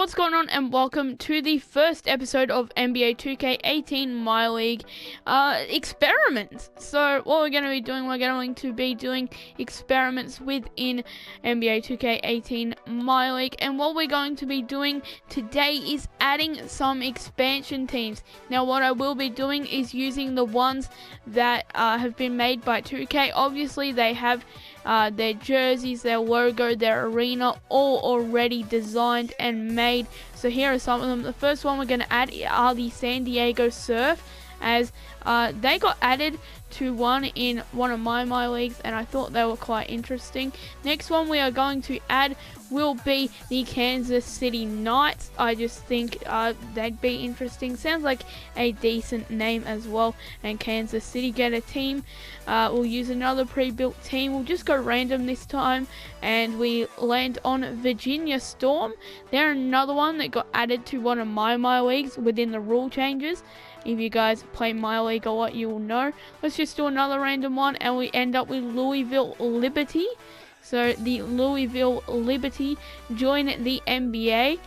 What's going on, and welcome to the first episode of NBA 2K18 MyLEAGUE experiments. So what we're going to be doing experiments within NBA 2K18 MyLEAGUE, and what we're going to be doing today is adding some expansion teams. Now what I will be doing is using the ones that have been made by 2K. Obviously they have their jerseys, their logo, their arena all already designed and made. So here are some of them. The first one we're going to add are the San Diego Surf, as they got added to one in one of my MyLEAGUEs, and I thought they were quite interesting. Next one we are going to add will be the Kansas City Knights. I just think they'd be interesting. Sounds like a decent name as well. And Kansas City get a team. We'll use another pre-built team. We'll just go random this time, and we land on Virginia Storm. They're another one that got added to one of my MyLEAGUEs within the rule changes. If you guys play MyLEAGUE a lot, you will know. Let's just do another random one, and we end up with Louisville Liberty. So the Louisville Liberty join the NBA.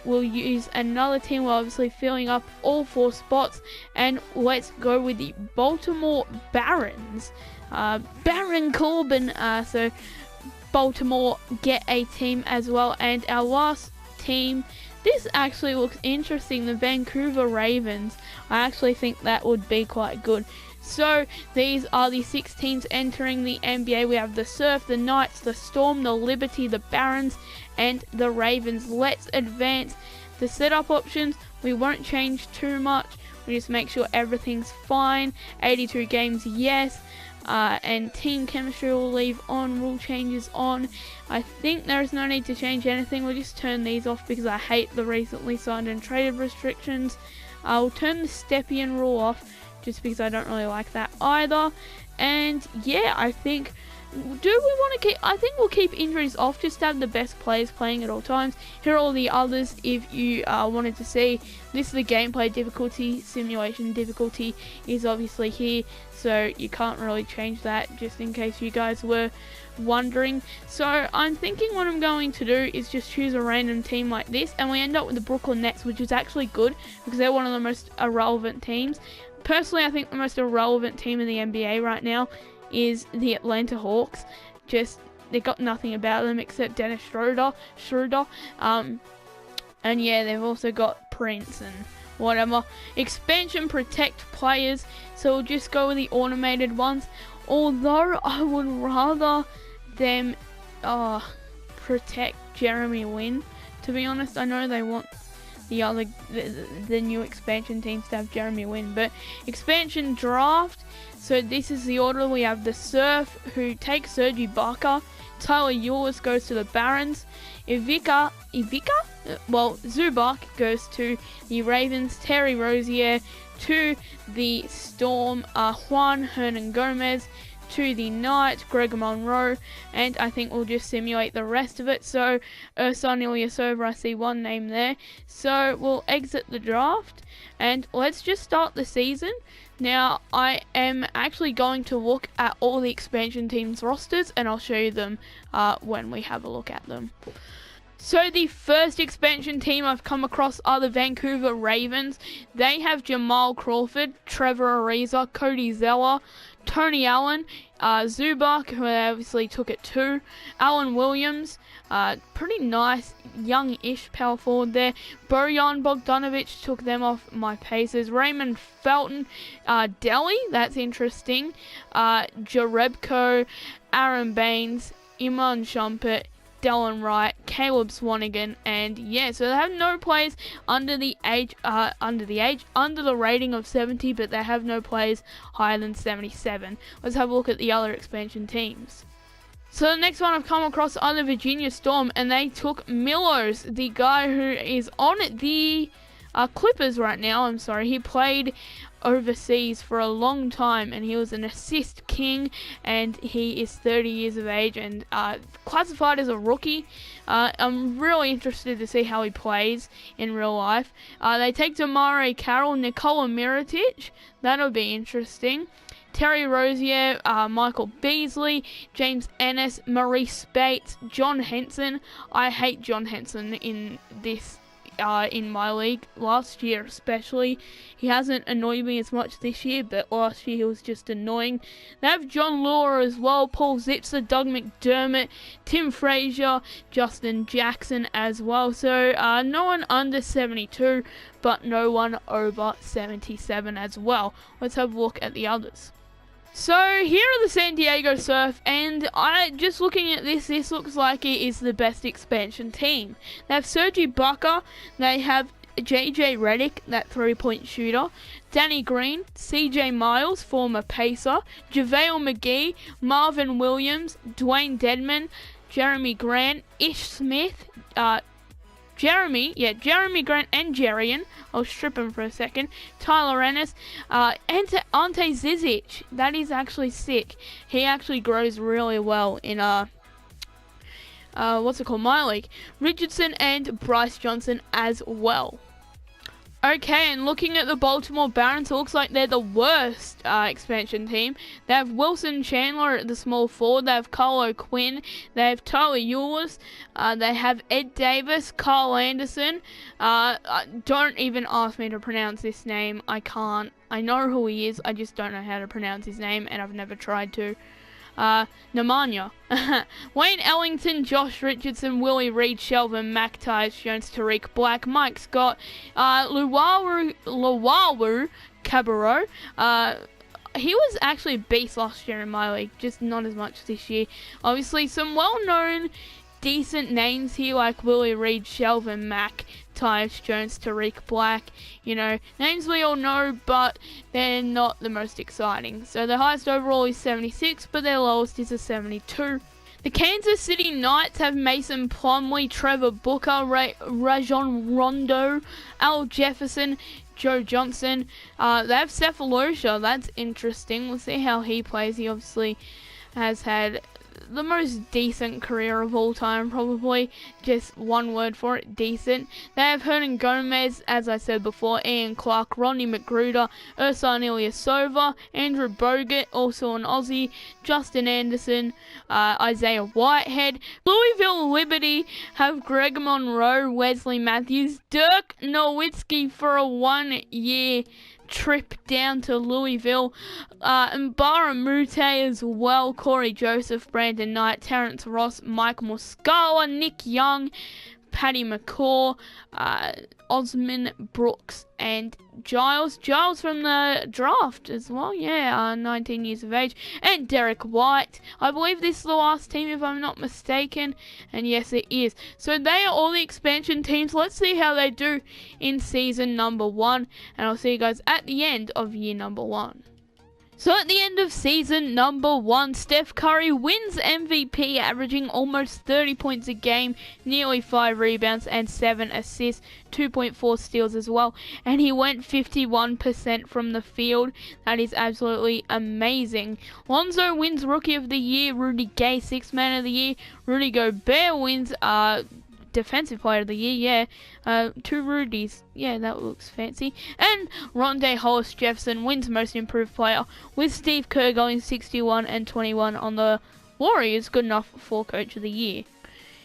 We'll use another team. We're obviously filling up all 4 spots, and let's go with the Baltimore Barons. Baron Corbin. So Baltimore get a team as well, and our last team. This actually looks interesting, the Vancouver Ravens. I actually think that would be quite good. So these are the 6 teams entering the NBA. We have the Surf, the Knights, the Storm, the Liberty, the Barons, and the Ravens. Let's advance the setup options. We won't change too much. We just make sure everything's fine. 82 games, yes. And team chemistry will leave on, rule changes on. I think there is no need to change anything. We'll just turn these off because I hate the recently signed and traded restrictions. I'll turn the Stepien rule off just because I don't really like that either. And yeah, I think I think we'll keep injuries off, just to have the best players playing at all times. Here are all the others if you wanted to see. This is the gameplay difficulty. Simulation difficulty is obviously here, so you can't really change that, just in case you guys were wondering. So I'm thinking what I'm going to do is just choose a random team like this, and we end up with the Brooklyn Nets, which is actually good because they're one of the most irrelevant teams. Personally, I think the most irrelevant team in the NBA right now is the Atlanta Hawks. Just, they got nothing about them except Dennis Schroeder. And yeah, they've also got Prince and whatever. Expansion protect players, so we'll just go with the automated ones. Although I would rather them protect Jeremy Lin. To be honest, I know they want the new expansion teams to have Jeremy Lin, but expansion draft. So this is the order. We have the Surf, who takes Serge Ibaka. Tyler Eulis goes to the Barons. Zubac goes to the Ravens. Terry Rozier to the Storm. Juan Hernan Gomez to the Knights, Greg Monroe, and I think we'll just simulate the rest of it. So Ersan Ilyasova, I see one name there. So we'll exit the draft, and let's just start the season. Now I am actually going to look at all the expansion teams rosters, and I'll show you them when we have a look at them. So the first expansion team I've come across are the Vancouver Ravens. They have Jamal Crawford, Trevor Ariza, Cody Zeller, Tony Allen, Zubac, who I obviously took it to, Alan Williams, pretty nice young-ish power forward there. Bojan Bogdanovic took them off my Pacers. Raymond Felton, Delhi, that's interesting. Jarebko, Aaron Baines, Iman Shumpert, Delon Wright, Caleb Swanigan, and yeah, so they have no players under the rating of 70, but they have no players higher than 77. Let's have a look at the other expansion teams. So the next one I've come across are the Virginia Storm, and they took Milos, the guy who is on the Clippers right now. I'm sorry, he played overseas for a long time, and he was an assist king, and he is 30 years of age and classified as a rookie. I'm really interested to see how he plays in real life. They take Damare Carroll, Nikola Mirotic, that'll be interesting. Terry Rozier, Michael Beasley, James Ennis, Maurice Bates, John Henson. I hate John Henson in this in my league last year especially. He hasn't annoyed me as much this year, but last year he was just annoying. They have John Laura as well, Paul Zipser, Doug McDermott, Tim Frazier, Justin Jackson as well. So no one under 72, but no one over 77 as well. Let's have a look at the others. So here are the San Diego Surf, and just looking at this looks like it is the best expansion team. They have Serge Ibaka, they have JJ Redick, that 3-point shooter, Danny Green, CJ Miles, former Pacer, JaVale McGee, Marvin Williams, Dwayne Dedman, Jeremy Grant, Ish Smith, Jeremy Grant and Jerian. I'll strip him for a second. Tyler Ennis, and Ante Zizic. That is actually sick. He actually grows really well in My League. Richardson and Bryce Johnson as well. Okay, and looking at the Baltimore Barons, it looks like they're the worst expansion team. They have Wilson Chandler at the small forward. They have Carlo Quinn. They have Tyler Eulis. They have Ed Davis, Carl Anderson. Don't even ask me to pronounce this name. I can't. I know who he is. I just don't know how to pronounce his name, and I've never tried to. Nemanja. Wayne Ellington, Josh Richardson, Willie Reed, Shelvin, Mac Tyus Jones, Tariq Black, Mike Scott, Luwawu Cabarro. He was actually a beast last year in my league, just not as much this year. Obviously, some well-known, decent names here like Willie Reed, Shelvin, Mac Tyus Jones, Tariq Black, names we all know, but they're not the most exciting. So the highest overall is 76, but their lowest is a 72. The Kansas City Knights have Mason Plumlee, Trevor Booker, Rajon Rondo, Al Jefferson, Joe Johnson. They have Cephalosha. That's interesting. We'll see how he plays. He obviously has had the most decent career of all time, probably. Just one word for it, decent. They have Hernan Gomez, as I said before, Ian Clark, Ronnie McGruder, Ursan Ilyasova, Andrew Bogut, also an Aussie, Justin Anderson, Isaiah Whitehead. Louisville Liberty have Greg Monroe, Wesley Matthews, Dirk Nowitzki for a 1-year trip down to Louisville, and Baramute as well, Corey Joseph, Brandon Knight, Terrence Ross, Mike Muscala, Nick Young, Paddy McCaw, Osman Brooks, and Giles from the draft as well, 19 years of age, and Derek White. I believe this is the last team if I'm not mistaken, and yes it is. So they are all the expansion teams. Let's see how they do in season number 1, and I'll see you guys at the end of year number 1. So at the end of season number 1, Steph Curry wins MVP, averaging almost 30 points a game, nearly 5 rebounds and 7 assists, 2.4 steals as well, and he went 51% from the field. That is absolutely amazing. Lonzo wins Rookie of the Year, Rudy Gay 6th Man of the Year, Rudy Gobert wins Defensive Player of the Year, 2 Rudies, that looks fancy, and Rondé Hollis Jefferson wins Most Improved Player, with Steve Kerr going 61 and 21 on the Warriors, good enough for Coach of the Year.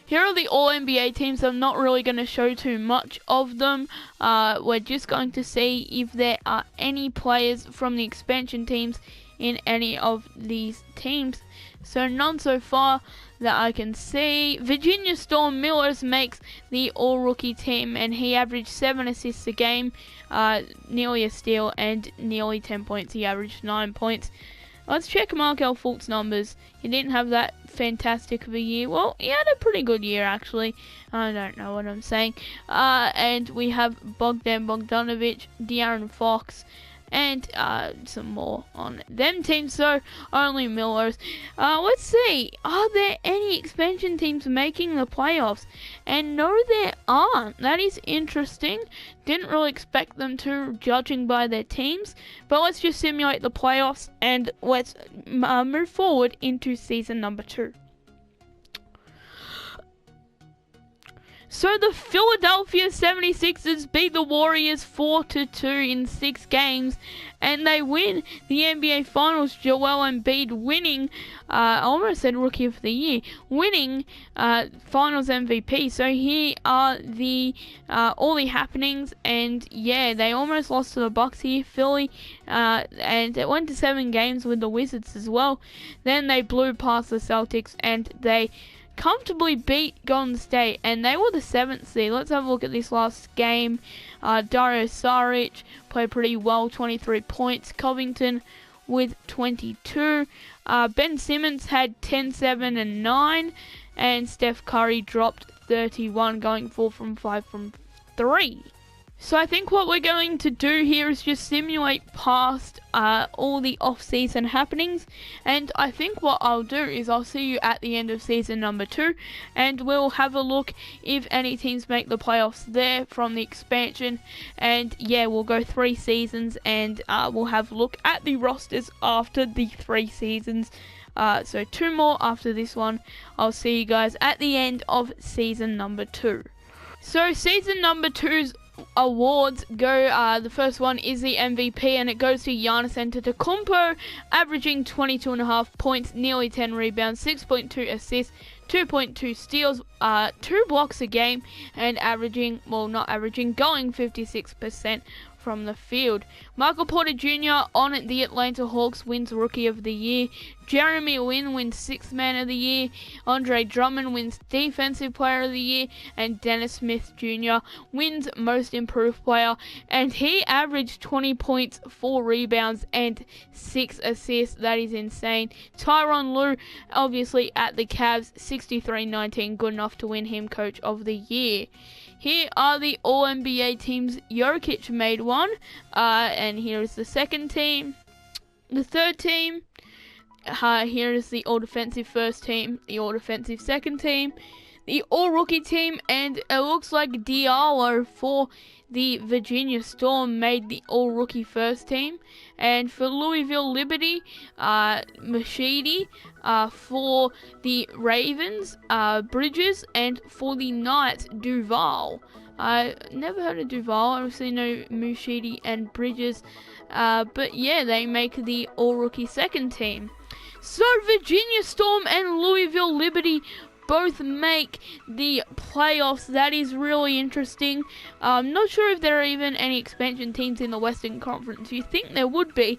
Here are the All-NBA teams. I'm not really going to show too much of them. We're just going to see if there are any players from the expansion teams in any of these teams. So none so far that I can see. Virginia Storm Millers makes the all-rookie team, and he averaged 7 assists a game, nearly a steal, and nearly 10 points. He averaged 9 points. Let's check Markelle Fultz's numbers. He didn't have that fantastic of a year. Well, he had a pretty good year, actually. I don't know what I'm saying. And we have Bogdan Bogdanovic, De'Aaron Fox, and some more on them teams, so only Millers. Let's see, are there any expansion teams making the playoffs? And no, there aren't. That is interesting. Didn't really expect them to, judging by their teams, but let's just simulate the playoffs and let's move forward into season number 2. So the Philadelphia 76ers beat the Warriors 4-2 in 6 games, and they win the NBA Finals. Joel Embiid winning, I almost said Rookie of the Year, winning Finals MVP. So here are the all the happenings, and yeah, they almost lost to the Bucks here, Philly, and it went to 7 games with the Wizards as well. Then they blew past the Celtics, and they comfortably beat Golden State, and they were the 7th seed. Let's have a look at this last game. Dario Saric played pretty well, 23 points. Covington with 22. Ben Simmons had 10, 7, and 9, and Steph Curry dropped 31, going 4 from 5 from 3. So I think what we're going to do here is just simulate past all the off-season happenings, and I think what I'll do is I'll see you at the end of season number 2, and we'll have a look if any teams make the playoffs there from the expansion, and yeah, we'll go 3 seasons, and we'll have a look at the rosters after the 3 seasons. So 2 more after this one. I'll see you guys at the end of season number 2. So season number 2's awards go, the first one is the MVP, and it goes to Giannis Antetokounmpo, averaging 22.5 points, nearly 10 rebounds, 6.2 assists, 2.2 steals, 2 blocks a game, and going 56% from the field. Michael Porter Jr. on the Atlanta Hawks wins Rookie of the Year. Jeremy Lin wins 6th Man of the Year. Andre Drummond wins Defensive Player of the Year. And Dennis Smith Jr. wins Most Improved Player. And he averaged 20 points, 4 rebounds, and 6 assists. That is insane. Tyronn Lue, obviously at the Cavs, 63-19, good enough to win him Coach of the Year. Here are the All-NBA teams. Jokic made one, and here is the second team. The third team, here is the All-Defensive first team, the All-Defensive second team, the All-Rookie team, and it looks like Diallo for the Virginia Storm made the All-Rookie first team. And for Louisville Liberty, Mashidi, for the Ravens, Bridges, and for the Knights, Duval. I never heard of Duval. I obviously know Mushidi and Bridges, but yeah, they make the All-Rookie second team. So Virginia Storm and Louisville Liberty both make the playoffs. That is really interesting. I'm not sure if there are even any expansion teams in the Western Conference. You think there would be,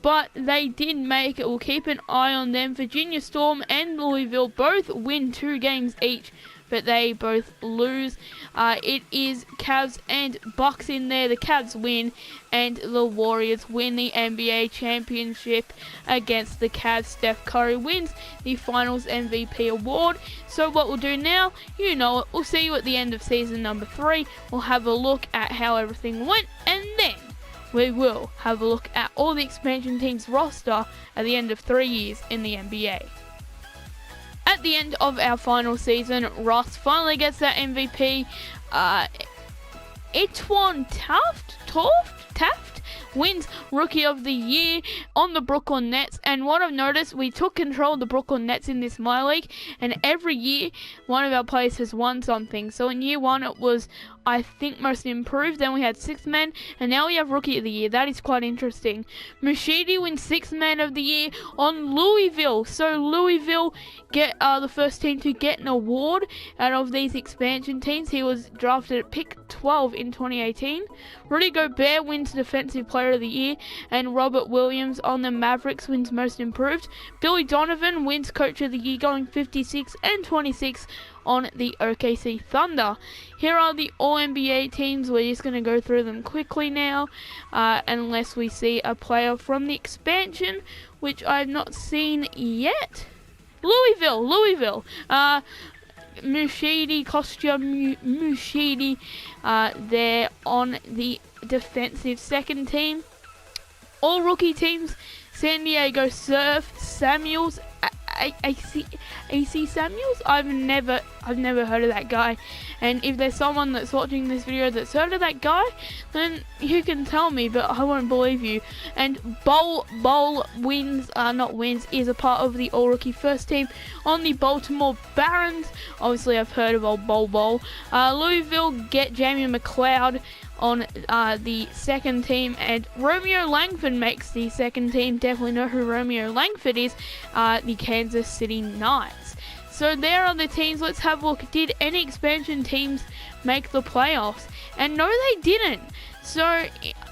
but they did make it. We'll keep an eye on them. Virginia Storm and Louisville both win 2 games each, but they both lose. It is Cavs and Bucks in there. The Cavs win, and the Warriors win the NBA championship against the Cavs. Steph Curry wins the Finals MVP award. So what we'll do now, you know it, we'll see you at the end of season number 3. We'll have a look at how everything went, and then we will have a look at all the expansion teams' roster at the end of 3 years in the NBA. At the end of our final season, Ross finally gets that MVP. Etwan Taft wins Rookie of the Year on the Brooklyn Nets. And what I've noticed, we took control of the Brooklyn Nets in this MyLEAGUE, and every year one of our players has won something. So in year 1 it was, I think, Most Improved. Then we had 6th Man, and now we have Rookie of the Year. That is quite interesting. Mushidi wins 6th Man of the Year on Louisville. So Louisville get the first team to get an award out of these expansion teams. He was drafted at pick 12 in 2018. Rudy Gobert wins Defensive Player of the Year, and Robert Williams on the Mavericks wins Most Improved. Billy Donovan wins Coach of the Year, going 56 and 26 on the OKC Thunder. Here are the All-NBA teams. We're just going to go through them quickly now, unless we see a player from the expansion, which I've not seen yet. Louisville. Mushidi, Mushidi, they're on the defensive second team. All rookie teams, San Diego Surf, Samuels, AC Samuels? I've never heard of that guy. And if there's someone that's watching this video that's heard of that guy, then you can tell me, but I won't believe you. And Bowl is a part of the All-Rookie First Team on the Baltimore Barons. Obviously, I've heard of old Bowl. Louisville get Jamie McLeod on the second team, and Romeo Langford makes the second team. Definitely know who Romeo Langford is. The Kansas City Knights. So there are the teams. Let's have a look. Did any expansion teams make the playoffs? And no, they didn't. So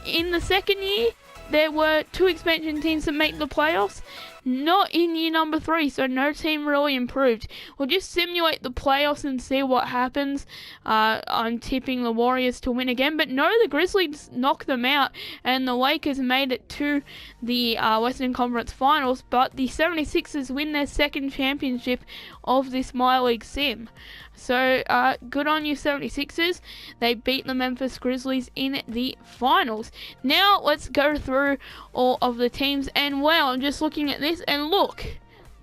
in the second year, there were 2 expansion teams that make the playoffs. Not in year number 3, so no team really improved. We'll just simulate the playoffs and see what happens. I'm tipping the Warriors to win again, but no, the Grizzlies knocked them out, and the Lakers made it to the Western Conference Finals, but the 76ers win their second championship of this MyLEAGUE sim. So, good on you 76ers. They beat the Memphis Grizzlies in the finals. Now, let's go through all of the teams. And, wow, I'm just looking at this, and look,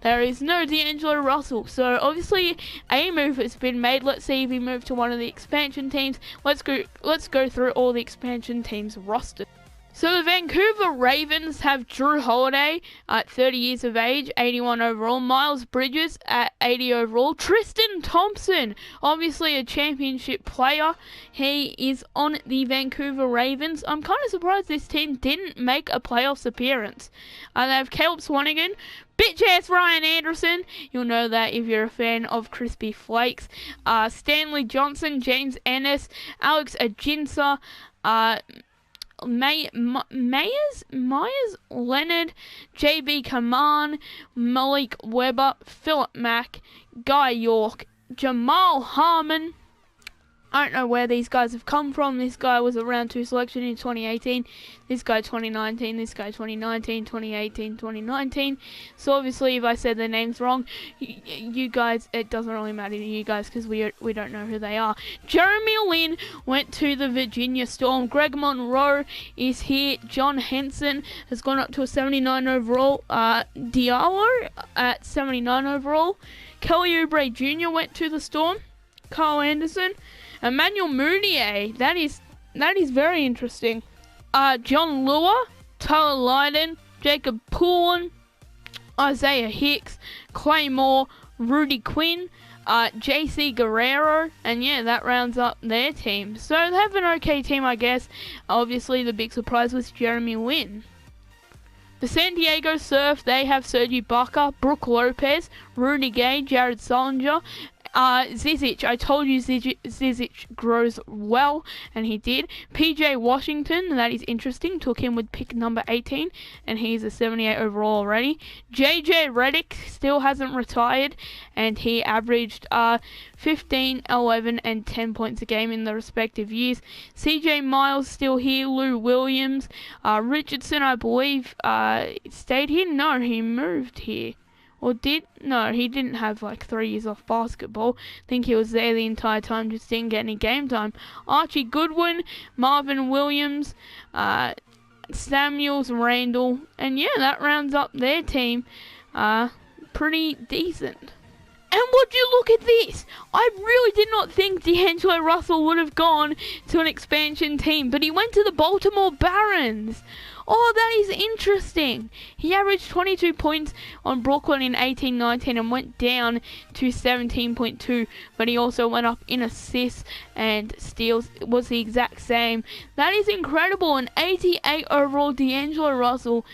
there is no D'Angelo Russell. So, obviously, a move has been made. Let's see if he moved to one of the expansion teams. Let's go through all the expansion teams' rosters. So the Vancouver Ravens have Drew Holiday at 30 years of age, 81 overall. Miles Bridges at 80 overall. Tristan Thompson, obviously a championship player. He is on the Vancouver Ravens. I'm kind of surprised this team didn't make a playoffs appearance. They have Caleb Swanigan, bitch-ass Ryan Anderson. You'll know that if you're a fan of Crispy Flakes. Stanley Johnson, James Ennis, Alex Ajinça, Myers, Leonard, JB Kaman, Malik Weber, Philip Mack, Guy York, Jamal Harmon. I don't know where these guys have come from. This guy was a round 2 selection in 2018. This guy 2019. This guy 2019, 2018, 2019. So obviously, if I said their names wrong, you guys, it doesn't really matter to you guys because we don't know who they are. Jeremy Lin went to the Virginia Storm. Greg Monroe is here. John Henson has gone up to a 79 overall. Diallo at 79 overall. Kelly Oubre Jr. went to the Storm. Carl Anderson. Emmanuel Mounier, that is very interesting. John Lua, Tyler Lydon, Jacob Poulin, Isaiah Hicks, Clay Moore, Rudy Quinn, JC Guerrero, and yeah, that rounds up their team. So they have an okay team, I guess. Obviously, the big surprise was Jeremy Lin. The San Diego Surf, they have Serge Ibaka, Brook Lopez, Rudy Gay, Jared Solinger, Zizic. I told you Zizic grows well, and he did. PJ Washington, that is interesting. Took him with pick number 18, and he's a 78 overall already. JJ Redick still hasn't retired, and he averaged 15, 11, and 10 points a game in the respective years. CJ Miles still here. Lou Williams. Richardson, I believe, stayed here. No, he moved here. Or no, he didn't have like 3 years off basketball. I think he was there the entire time, just didn't get any game time. Archie Goodwin, Marvin Williams, Samuels, Randall, and yeah, that rounds up their team. Pretty decent. And would you look at this? I really did not think D'Angelo Russell would have gone to an expansion team, but he went to the Baltimore Barons. Oh, that is interesting. He averaged 22 points on Brooklyn in 18-19 and went down to 17.2, but he also went up in assists and steals. It was the exact same. That is incredible. An 88 overall D'Angelo Russell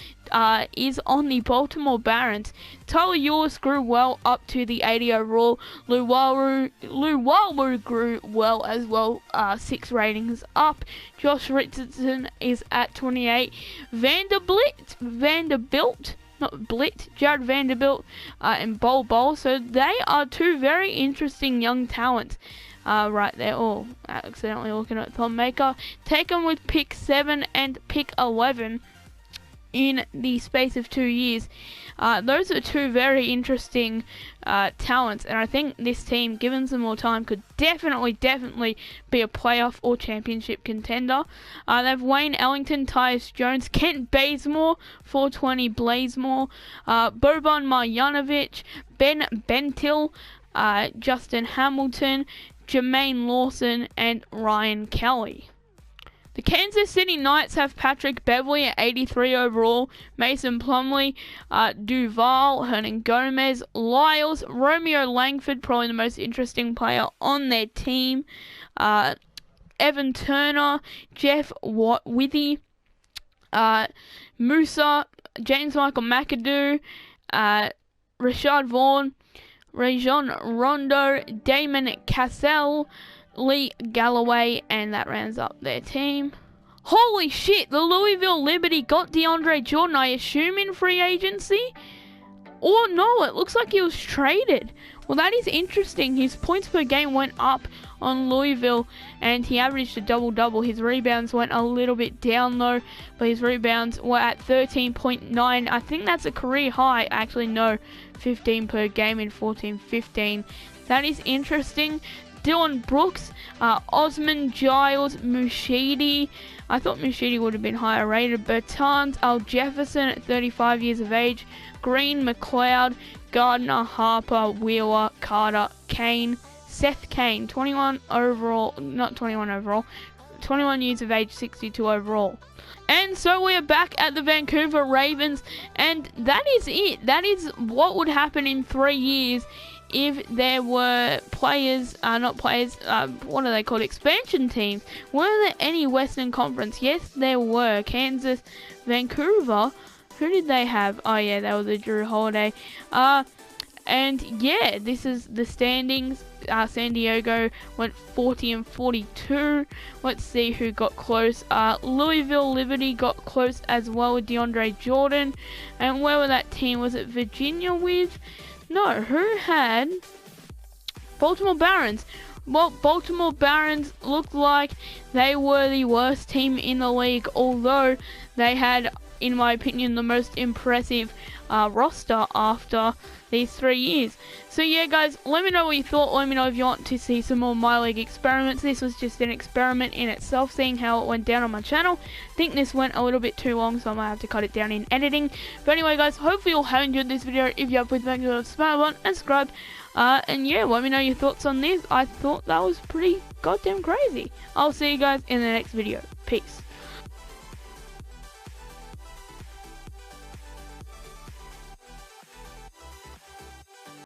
is on the Baltimore Barons. Tyler Ulis grew well up to the 80 overall. Lou Walu grew well as well, 6 ratings up. Josh Richardson is at 28. Jared Vanderbilt, and Bol. So they are 2 very interesting young talents. Right there. Oh, accidentally looking at Tom Maker. Take them with pick 7 and pick 11. in the space of 2 years. Those are two very interesting talents, and I think this team, given some more time, could definitely be a playoff or championship contender. They have Wayne Ellington, Tyus Jones, Kent Bazemore, 420 Blazemore, Boban Marjanovic, Ben Bentil, Justin Hamilton, Jermaine Lawson, and Ryan Kelly. The Kansas City Knights have Patrick Beverly at 83 overall, Mason Plumlee, Duval, Hernan Gomez, Lyles, Romeo Langford, probably the most interesting player on their team, Evan Turner, Jeff Withy, Musa, James Michael McAdoo, Rashad Vaughn, Rajon Rondo, Damon Cassell, Lee Galloway, and that rounds up their team. Holy shit, the Louisville Liberty got DeAndre Jordan, I assume in free agency? Or no, it looks like he was traded. Well, that is interesting. His points per game went up on Louisville, and he averaged a double-double. His rebounds went a little bit down though, but his rebounds were at 13.9. I think that's a career high. Actually, no, 15 per game in 14-15. That is interesting. Dylan Brooks, Osman Giles, Mushidi. I thought Mushidi would have been higher rated. Bertans, Al Jefferson at 35 years of age. Green, McLeod, Gardner, Harper, Wheeler, Carter, Kane, Seth Kane, 21 overall, not 21 overall, 21 years of age, 62 overall. And so we are back at the Vancouver Ravens, and that is it. That is what would happen in 3 years if there were players, what are they called, expansion teams. Were there any Western Conference? Yes, there were. Kansas, Vancouver. Who did they have? Oh yeah, that was a Drew Holiday. And yeah, this is the standings. San Diego went 40-42. Let's see who got close. Louisville Liberty got close as well with DeAndre Jordan. And where were that team? Was it Virginia with? No, who had Baltimore Barons? Well, Baltimore Barons looked like they were the worst team in the league, although they had, in my opinion, the most impressive roster after these 3 years. So yeah, guys, let me know what you thought. Let me know if you want to see some more MyLEAGUE experiments. This was just an experiment in itself, seeing how it went down on my channel. I think this went a little bit too long, so I might have to cut it down in editing. But anyway, guys, hopefully you all have enjoyed this video. If you have, please make sure to smash button and subscribe. And yeah, let me know your thoughts on this. I thought that was pretty goddamn crazy. I'll see you guys in the next video. Peace.